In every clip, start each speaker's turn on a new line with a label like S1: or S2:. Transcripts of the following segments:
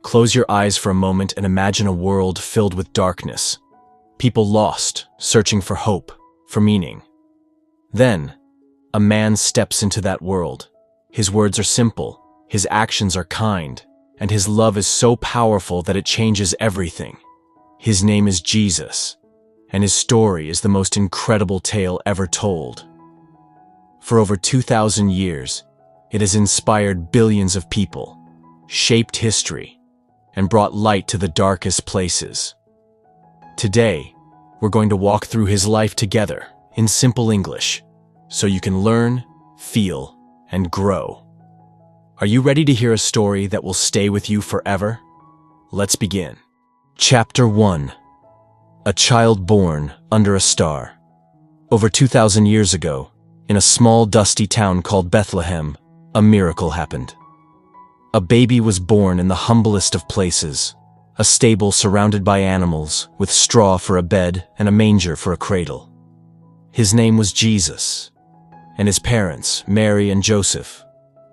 S1: Close your eyes for a moment and imagine a world filled with darkness. People lost, searching for hope, for meaning. Then, a man steps into that world. His words are simple, his actions are kind, and his love is so powerful that it changes everything. His name is Jesus, and his story is the most incredible tale ever told. For over 2,000 years, it has inspired billions of people, shaped history, and brought light to the darkest places. Today, we're going to walk through his life together in simple English, so you can learn, feel, and grow. Are you ready to hear a story that will stay with you forever? Let's begin. Chapter 1. A child born under a star. Over 2,000 years ago, in a small dusty town called Bethlehem, a miracle happened. A baby was born in the humblest of places, a stable surrounded by animals, with straw for a bed and a manger for a cradle. His name was Jesus, and his parents, Mary and Joseph,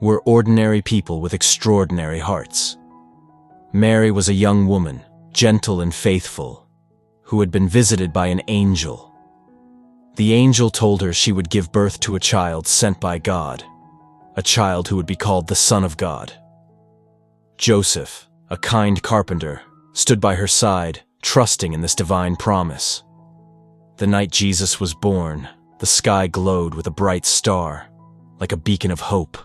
S1: were ordinary people with extraordinary hearts. Mary was a young woman, gentle and faithful, who had been visited by an angel. The angel told her she would give birth to a child sent by God, a child who would be called the Son of God. Joseph, a kind carpenter, stood by her side, trusting in this divine promise. The night Jesus was born, the sky glowed with a bright star, like a beacon of hope.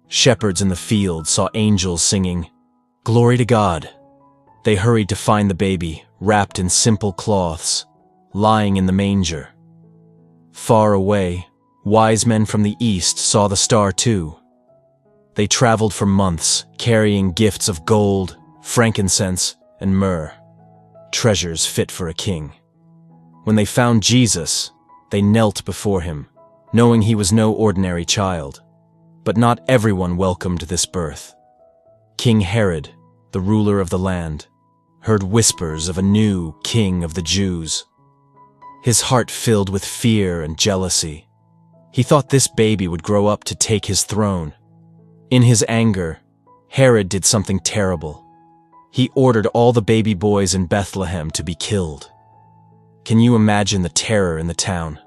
S1: Shepherds in the field saw angels singing, "Glory to God." They hurried to find the baby, wrapped in simple cloths, lying in the manger. Far away, wise men from the east saw the star too. They traveled for months, carrying gifts of gold, frankincense, and myrrh, treasures fit for a king. When they found Jesus, they knelt before him, knowing he was no ordinary child. But not everyone welcomed this birth. King Herod, the ruler of the land, heard whispers of a new king of the Jews. His heart filled with fear and jealousy. He thought this baby would grow up to take his throne. In his anger, Herod did something terrible. He ordered all the baby boys in Bethlehem to be killed. Can you imagine the terror in the town?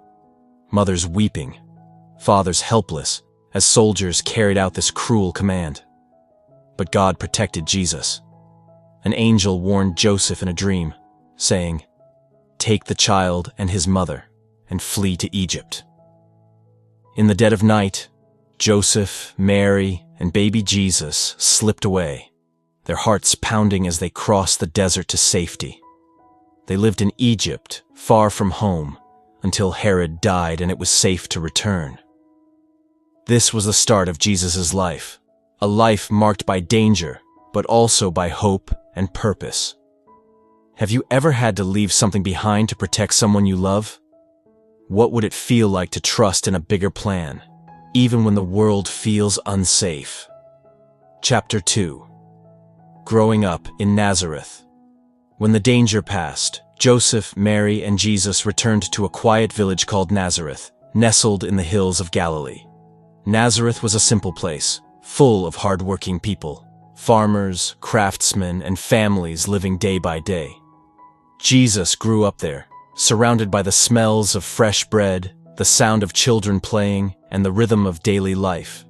S1: Mothers weeping, fathers helpless, as soldiers carried out this cruel command. But God protected Jesus. An angel warned Joseph in a dream, saying, "Take the child and his mother and flee to Egypt." In the dead of night, Joseph, Mary, and baby Jesus slipped away, their hearts pounding as they crossed the desert to safety. They lived in Egypt, far from home, until Herod died and it was safe to return. This was the start of Jesus' life, a life marked by danger, but also by hope and purpose. Have you ever had to leave something behind to protect someone you love? What would it feel like to trust in a bigger plan, even when the world feels unsafe? Chapter 2. Growing up in Nazareth. When the danger passed, Joseph, Mary, and Jesus returned to a quiet village called Nazareth, nestled in the hills of Galilee. Nazareth was a simple place, full of hard-working people, farmers, craftsmen, and families living day by day. Jesus grew up there, surrounded by the smells of fresh bread, the sound of children playing, and the rhythm of daily life.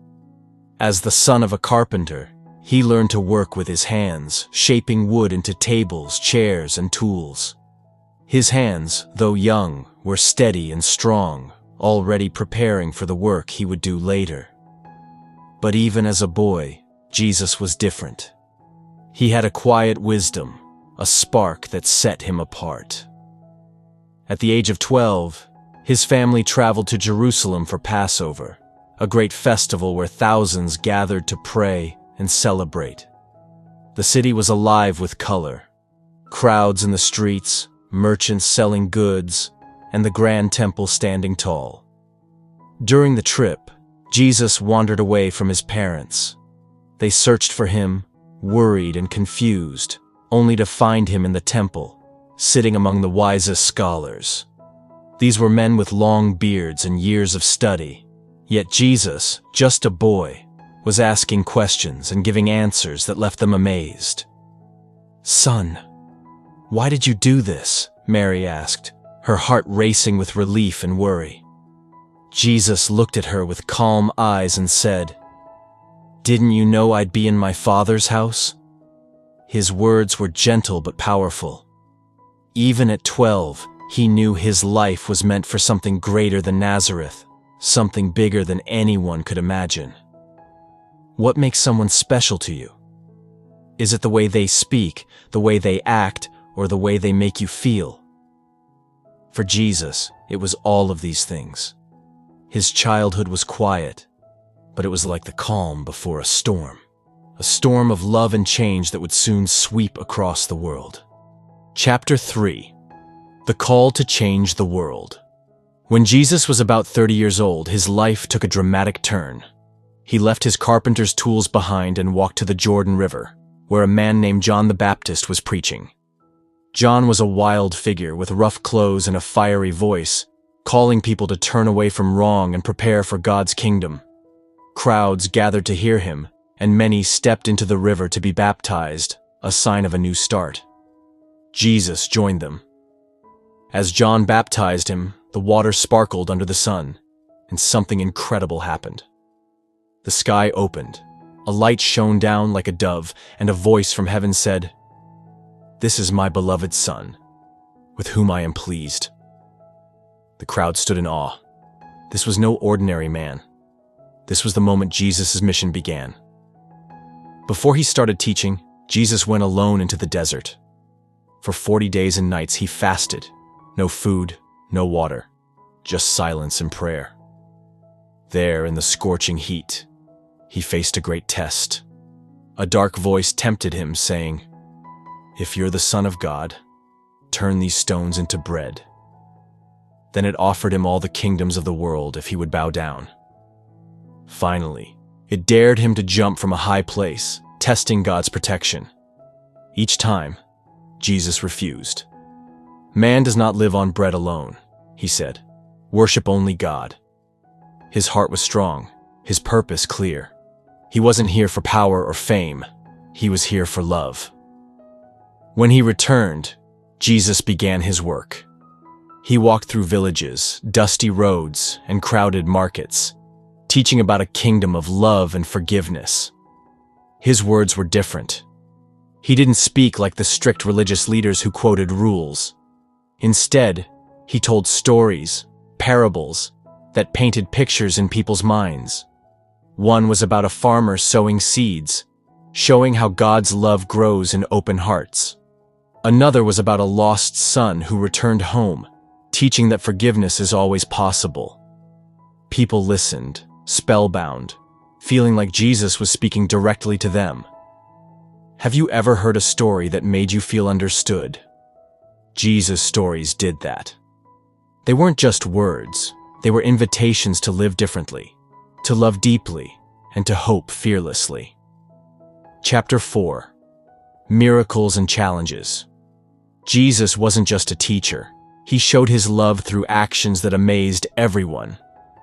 S1: As the son of a carpenter, he learned to work with his hands, shaping wood into tables, chairs, and tools. His hands, though young, were steady and strong, already preparing for the work he would do later. But even as a boy, Jesus was different. He had a quiet wisdom, a spark that set him apart. At the age of 12, his family traveled to Jerusalem for Passover, a great festival where thousands gathered to pray and celebrate. The city was alive with color. Crowds in the streets, merchants selling goods, and the grand temple standing tall. During the trip, Jesus wandered away from his parents. They searched for him, worried and confused, only to find him in the temple, sitting among the wisest scholars. These were men with long beards and years of study, yet Jesus, just a boy, was asking questions and giving answers that left them amazed. "Son, why did you do this?" Mary asked, her heart racing with relief and worry. Jesus looked at her with calm eyes and said, "Didn't you know I'd be in my Father's house?" His words were gentle but powerful. Even at 12, he knew his life was meant for something greater than Nazareth, something bigger than anyone could imagine. What makes someone special to you? Is it the way they speak, the way they act, or the way they make you feel? For Jesus, it was all of these things. His childhood was quiet, but it was like the calm before a storm of love and change that would soon sweep across the world. Chapter 3. The Call to Change the World. When Jesus was about 30 years old, his life took a dramatic turn. He left his carpenter's tools behind and walked to the Jordan River, where a man named John the Baptist was preaching. John was a wild figure with rough clothes and a fiery voice, calling people to turn away from wrong and prepare for God's kingdom. Crowds gathered to hear him, and many stepped into the river to be baptized, a sign of a new start. Jesus joined them. As John baptized him, the water sparkled under the sun, and something incredible happened. The sky opened, a light shone down like a dove, and a voice from heaven said, "This is my beloved Son, with whom I am pleased." The crowd stood in awe. This was no ordinary man. This was the moment Jesus' mission began. Before he started teaching, Jesus went alone into the desert. For 40 days and nights he fasted. No food, no water, just silence and prayer. There, in the scorching heat, he faced a great test. A dark voice tempted him, saying, "If you're the Son of God, turn these stones into bread." Then it offered him all the kingdoms of the world if he would bow down. Finally, it dared him to jump from a high place, testing God's protection. Each time, Jesus refused. "Man does not live on bread alone," he said. "Worship only God." His heart was strong, his purpose clear. He wasn't here for power or fame. He was here for love. When he returned, Jesus began his work. He walked through villages, dusty roads, and crowded markets, teaching about a kingdom of love and forgiveness. His words were different. He didn't speak like the strict religious leaders who quoted rules. Instead, he told stories, parables, that painted pictures in people's minds. One was about a farmer sowing seeds, showing how God's love grows in open hearts. Another was about a lost son who returned home, teaching that forgiveness is always possible. People listened, spellbound, feeling like Jesus was speaking directly to them. Have you ever heard a story that made you feel understood? Jesus' stories did that. They weren't just words, they were invitations to live differently, to love deeply, and to hope fearlessly. Chapter 4. Miracles and Challenges. Jesus wasn't just a teacher. He showed his love through actions that amazed everyone.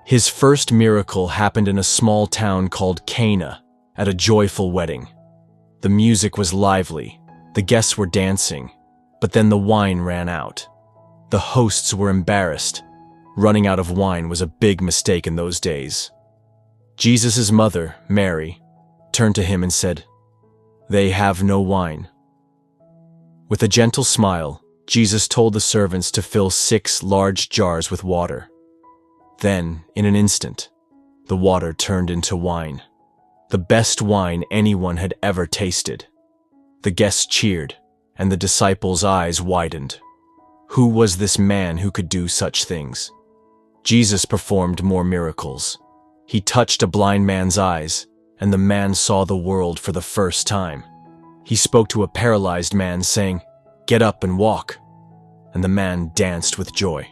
S1: His first miracle happened in a small town called Cana, at a joyful wedding. The music was lively, the guests were dancing, but then the wine ran out. The hosts were embarrassed. Running out of wine was a big mistake in those days. Jesus' mother, Mary, turned to him and said, "They have no wine." With a gentle smile, Jesus told the servants to fill 6 large jars with water. Then, in an instant, the water turned into wine. The best wine anyone had ever tasted. The guests cheered, and the disciples' eyes widened. Who was this man who could do such things? Jesus performed more miracles. He touched a blind man's eyes, and the man saw the world for the first time. He spoke to a paralyzed man, saying, "Get up and walk," and the man danced with joy.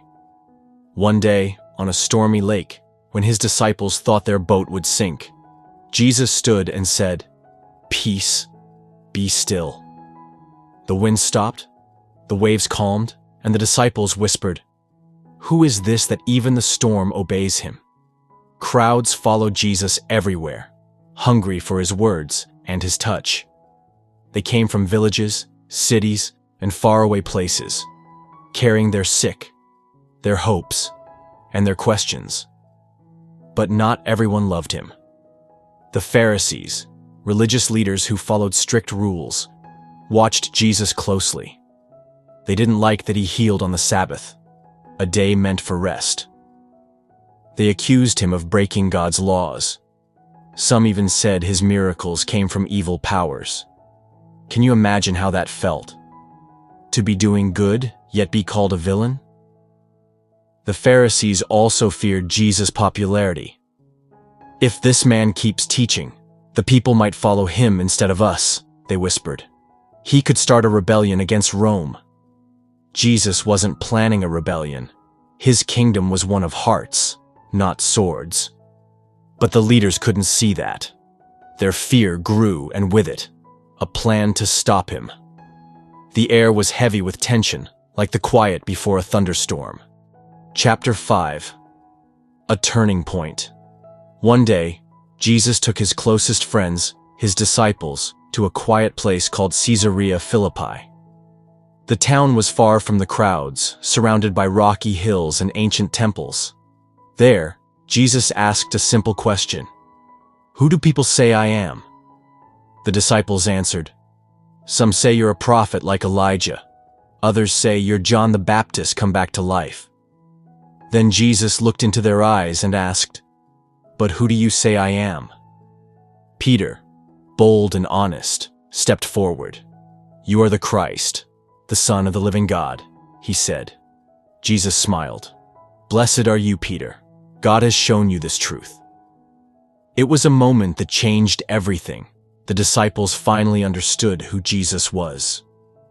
S1: One day, on a stormy lake, when his disciples thought their boat would sink, Jesus stood and said, "Peace, be still." The wind stopped, the waves calmed, and the disciples whispered, "Who is this that even the storm obeys him?" Crowds followed Jesus everywhere. hungry for his words and his touch. They came from villages, cities, and faraway places, carrying their sick, their hopes, and their questions. But not everyone loved him. The Pharisees, religious leaders who followed strict rules, watched Jesus closely. They didn't like that he healed on the Sabbath, a day meant for rest. They accused him of breaking God's laws. Some even said his miracles came from evil powers. Can you imagine how that felt? To be doing good, yet be called a villain? The Pharisees also feared Jesus' popularity. If this man keeps teaching, the people might follow him instead of us, they whispered. He could start a rebellion against Rome. Jesus wasn't planning a rebellion. His kingdom was one of hearts, not swords. But the leaders couldn't see that. Their fear grew, and with it, a plan to stop him. The air was heavy with tension, like the quiet before a thunderstorm. Chapter 5. A turning point. One day, Jesus took his closest friends, his disciples, to a quiet place called Caesarea Philippi. The town was far from the crowds, surrounded by rocky hills and ancient temples. There, Jesus asked a simple question. Who do people say I am? The disciples answered, Some say you're a prophet like Elijah. Others say you're John the Baptist come back to life. Then Jesus looked into their eyes and asked, But who do you say I am? Peter, bold and honest, stepped forward. You are the Christ, the Son of the living God, he said. Jesus smiled. Blessed are you, Peter. God has shown you this truth. It was a moment that changed everything. The disciples finally understood who Jesus was.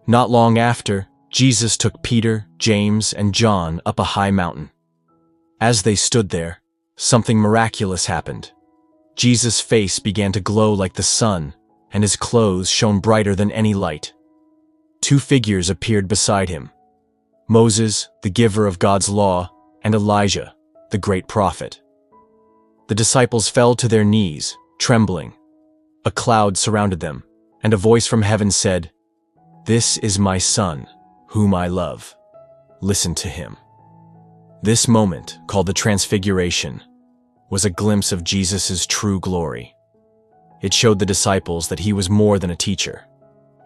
S1: Not long after, Jesus took Peter, James, and John up a high mountain. As they stood there, something miraculous happened. Jesus' face began to glow like the sun, and his clothes shone brighter than any light. Two figures appeared beside him. Moses, the giver of God's law, and Elijah, the great prophet. The disciples fell to their knees, trembling. A cloud surrounded them, and a voice from heaven said, This is my Son, whom I love. Listen to him. This moment, called the Transfiguration, was a glimpse of Jesus' true glory. It showed the disciples that he was more than a teacher.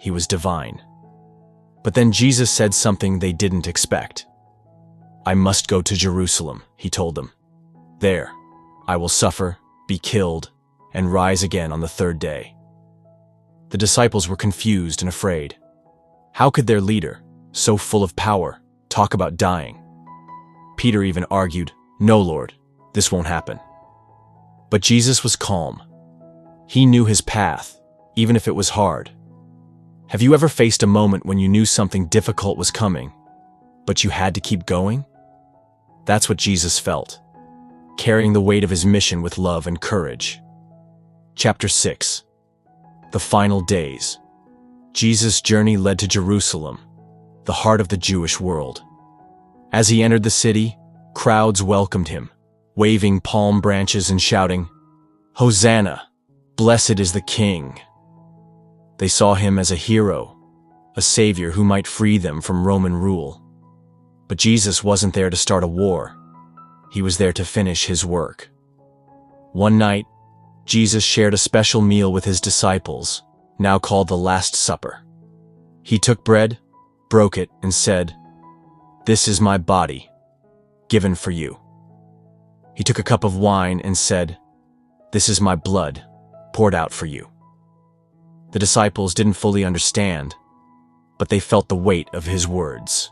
S1: He was divine. But then Jesus said something they didn't expect. I must go to Jerusalem, he told them. There, I will suffer, be killed, and rise again on the third day. The disciples were confused and afraid. How could their leader, so full of power, talk about dying? Peter even argued, No, Lord, this won't happen. But Jesus was calm. He knew his path, even if it was hard. Have you ever faced a moment when you knew something difficult was coming, but you had to keep going? That's what Jesus felt, carrying the weight of his mission with love and courage. Chapter 6. The final days. Jesus' journey led to Jerusalem, the heart of the Jewish world. As he entered the city, crowds welcomed him, waving palm branches and shouting, Hosanna! Blessed is the King! They saw him as a hero, a savior who might free them from Roman rule. But Jesus wasn't there to start a war. He was there to finish his work. One night, Jesus shared a special meal with his disciples, now called the Last Supper. He took bread, broke it, and said, This is my body, given for you. He took a cup of wine and said, This is my blood, poured out for you. The disciples didn't fully understand, but they felt the weight of his words.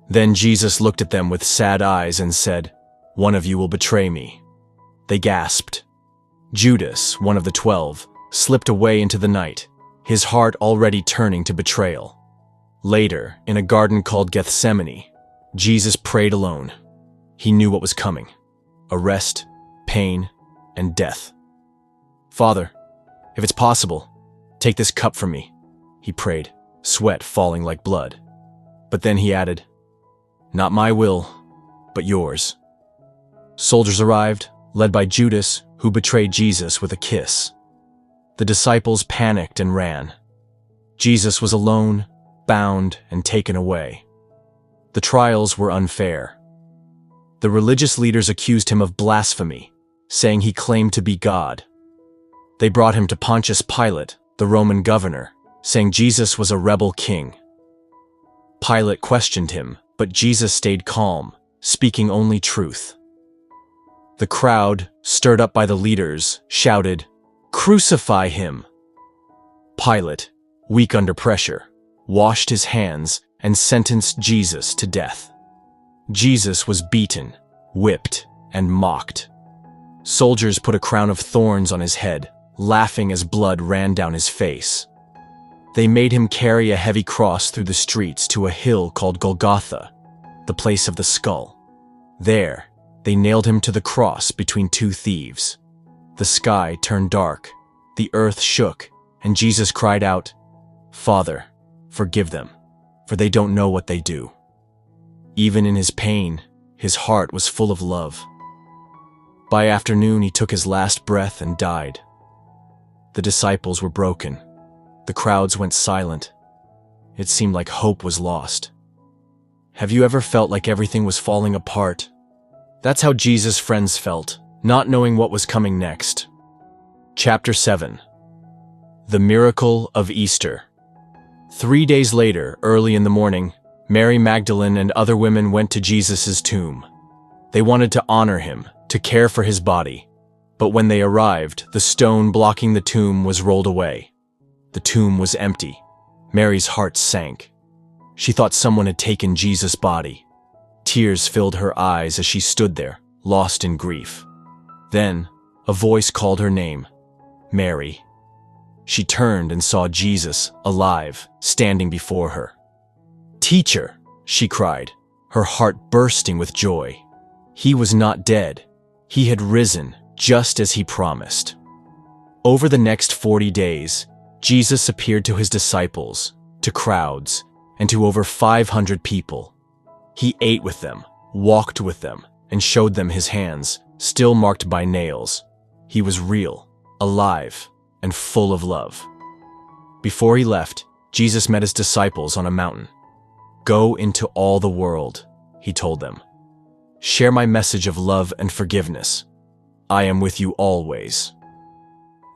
S1: Then Jesus looked at them with sad eyes and said, One of you will betray me. They gasped. Judas, one of the 12, slipped away into the night, his heart already turning to betrayal. Later, in a garden called Gethsemane, Jesus prayed alone. He knew what was coming: arrest, pain, and death. Father, if it's possible, take this cup from me, he prayed, sweat falling like blood. But then he added, Not my will, but yours. Soldiers arrived, led by Judas, who betrayed Jesus with a kiss. The disciples panicked and ran. Jesus was alone, bound, and taken away. The trials were unfair. The religious leaders accused him of blasphemy, saying he claimed to be God. They brought him to Pontius Pilate, the Roman governor, saying Jesus was a rebel king. Pilate questioned him, but Jesus stayed calm, speaking only truth. The crowd, stirred up by the leaders, shouted, "Crucify him!" Pilate, weak under pressure, washed his hands and sentenced Jesus to death. Jesus was beaten, whipped, and mocked. Soldiers put a crown of thorns on his head, laughing as blood ran down his face. They made him carry a heavy cross through the streets to a hill called Golgotha, the place of the skull. There, they nailed him to the cross between two thieves. The sky turned dark, the earth shook, and Jesus cried out, "Father, forgive them, for they don't know what they do." Even in his pain, his heart was full of love. By afternoon, he took his last breath and died. The disciples were broken. The crowds went silent. It seemed like hope was lost. Have you ever felt like everything was falling apart? That's how Jesus' friends felt, not knowing what was coming next. Chapter 7. The Miracle of Easter. 3 days later, early in the morning, Mary Magdalene and other women went to Jesus' tomb. They wanted to honor him, to care for his body. But when they arrived, the stone blocking the tomb was rolled away. The tomb was empty. Mary's heart sank. She thought someone had taken Jesus' body. Tears filled her eyes as she stood there, lost in grief. Then, a voice called her name, Mary. She turned and saw Jesus, alive, standing before her. "Teacher," she cried, her heart bursting with joy. He was not dead. He had risen, just as he promised. Over the next 40 days, Jesus appeared to his disciples, to crowds, and to over 500 people. He ate with them, walked with them, and showed them his hands, still marked by nails. He was real, alive, and full of love. Before he left, Jesus met his disciples on a mountain. "Go into all the world," he told them. "Share my message of love and forgiveness. I am with you always."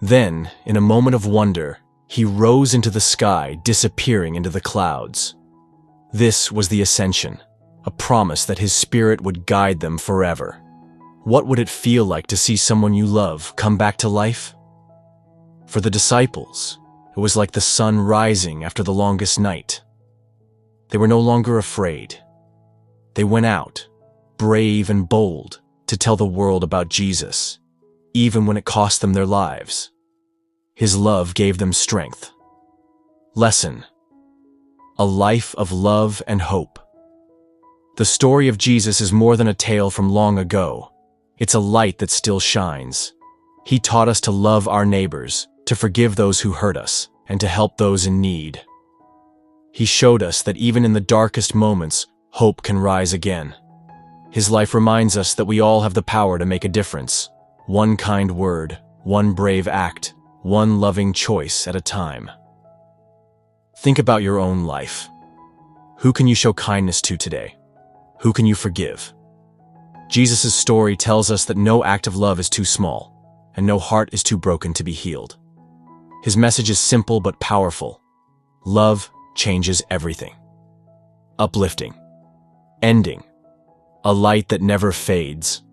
S1: Then, in a moment of wonder, he rose into the sky, disappearing into the clouds. This was the ascension, a promise that his spirit would guide them forever. What would it feel like to see someone you love come back to life? For the disciples, it was like the sun rising after the longest night. They were no longer afraid. They went out, brave and bold, to tell the world about Jesus, even when it cost them their lives. His love gave them strength. Lesson: a life of love and hope. The story of Jesus is more than a tale from long ago. It's a light that still shines. He taught us to love our neighbors, to forgive those who hurt us, and to help those in need. He showed us that even in the darkest moments, hope can rise again. His life reminds us that we all have the power to make a difference. One kind word, one brave act, one loving choice at a time. Think about your own life. Who can you show kindness to today? Who can you forgive? Jesus' story tells us that no act of love is too small, and no heart is too broken to be healed. His message is simple but powerful. Love changes everything. Uplifting. Ending. A light that never fades.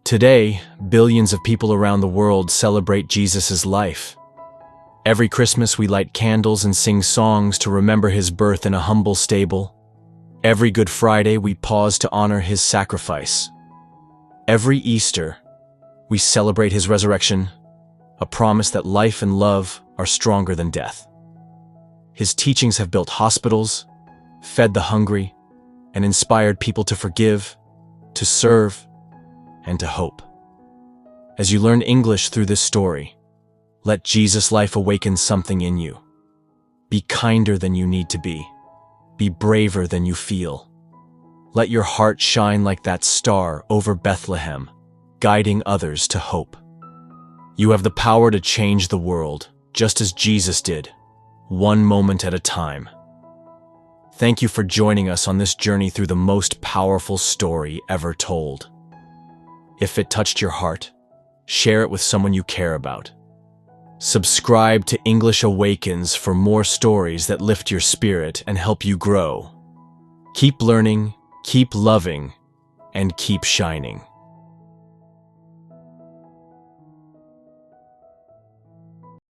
S1: Today, billions of people around the world celebrate Jesus' life. Every Christmas we light candles and sing songs to remember his birth in a humble stable. Every Good Friday we pause to honor his sacrifice. Every Easter we celebrate his resurrection, a promise that life and love are stronger than death. His teachings have built hospitals, fed the hungry, and inspired people to forgive, to serve, and to hope. As you learn English through this story, let Jesus' life awaken something in you. Be kinder than you need to be. Be braver than you feel. Let your heart shine like that star over Bethlehem, guiding others to hope. You have the power to change the world, just as Jesus did, one moment at a time. Thank you for joining us on this journey through the most powerful story ever told. If it touched your heart, share it with someone you care about. Subscribe to English Awakens for more stories that lift your spirit and help you grow. Keep learning, keep loving, and keep shining.